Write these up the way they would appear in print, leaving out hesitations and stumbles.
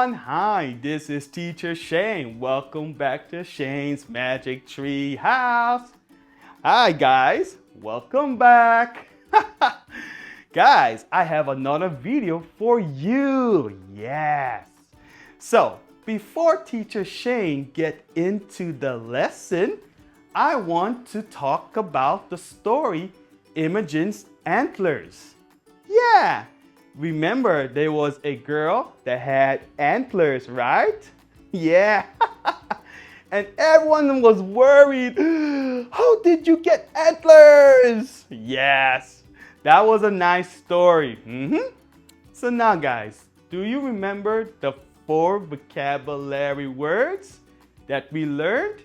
everyone. Hi, this is Teacher Shane. Welcome back to Shane's Magic Tree House. Hi guys, welcome back. Guys, I have another video for you. Yes. So, before Teacher Shane get into the lesson, I want to talk about the story Imogene's Antlers. Yeah. Remember, there was a girl that had antlers, right? Yeah. And everyone was worried. How did you get antlers? Yes. That was a nice story. So now, guys, do you remember the 4 vocabulary words that we learned?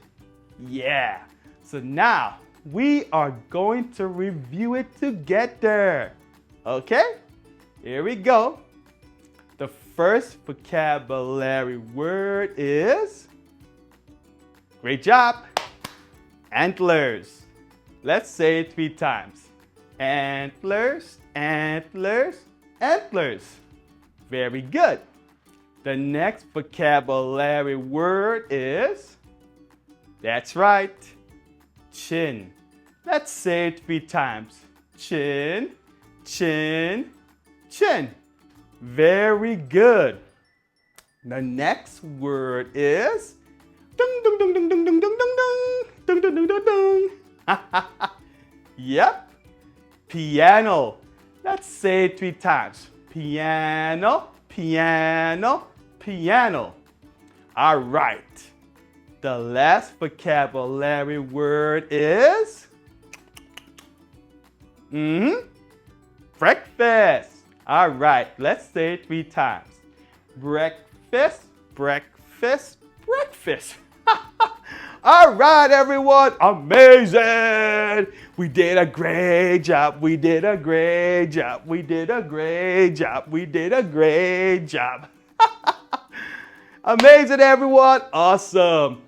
Yeah. So now we are going to review it together. Okay? Here we go. The first vocabulary word is, great job, antlers. Let's say it 3 times. Antlers, antlers, antlers. Very good. The next vocabulary word is, that's right, chin. Let's say it 3 times. Chin, chin, chin. Very good. The next word is dung dung dung dung dung dung dung dung dung dung dung dung. Yep. Piano. Let's say it 3 times. Piano, piano, piano. All right. The last vocabulary word is breakfast. All right, let's say it 3 times. Breakfast, breakfast, breakfast. All right, everyone, amazing. We did a great job. We did a great job. We did a great job. We did a great job. Amazing, everyone. Awesome.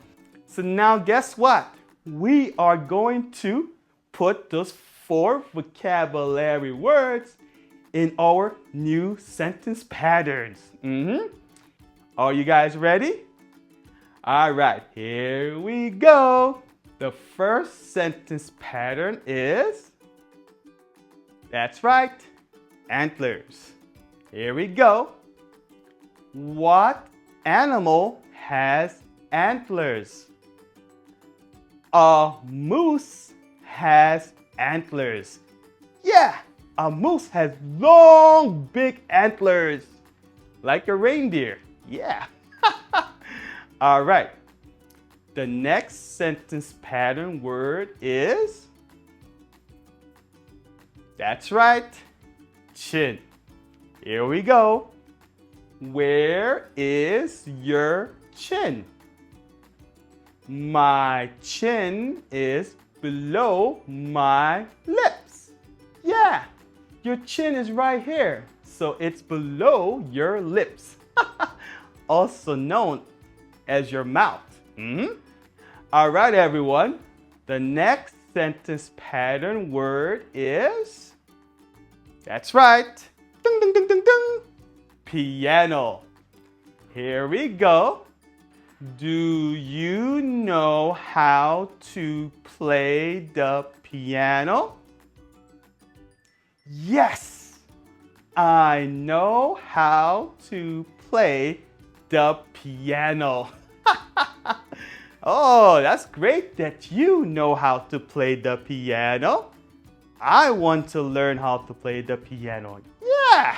So now guess what? We are going to put those 4 vocabulary words in our new sentence patterns. Are you guys ready? All right, here we go. The first sentence pattern is, that's right, antlers. Here we go. What animal has antlers? A moose has antlers. Yeah, a moose has long, big antlers, like a reindeer. Yeah. All right. The next sentence pattern word is, that's right, chin. Here we go. Where is your chin? My chin is below my lips. Yeah, your chin is right here, so it's below your lips. Also known as your mouth. All right, everyone. The next sentence pattern word is, that's right, ding, ding, ding, ding, ding, piano. Here we go. Do you know how to play the piano? Yes, I know how to play the piano. Oh, that's great that you know how to play the piano. I want to learn how to play the piano. Yeah.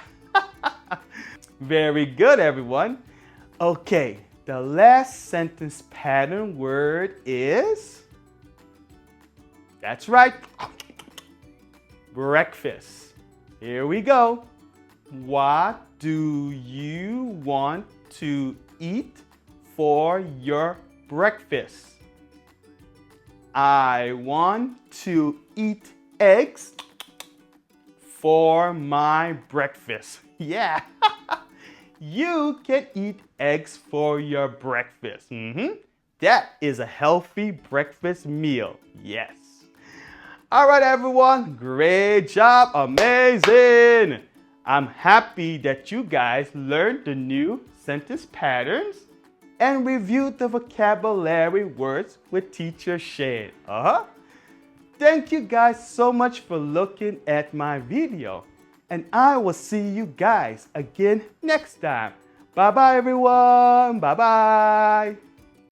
Very good, everyone. Okay, the last sentence pattern word is, that's right, breakfast. Here we go. What do you want to eat for your breakfast? I want to eat eggs for my breakfast. Yeah. You can eat eggs for your breakfast. That is a healthy breakfast meal. Yes. All right, everyone. Great job. Amazing. I'm happy that you guys learned the new sentence patterns and reviewed the vocabulary words with Teacher Shane. Thank you guys so much for looking at my video. And I will see you guys again next time. Bye-bye, everyone. Bye-bye.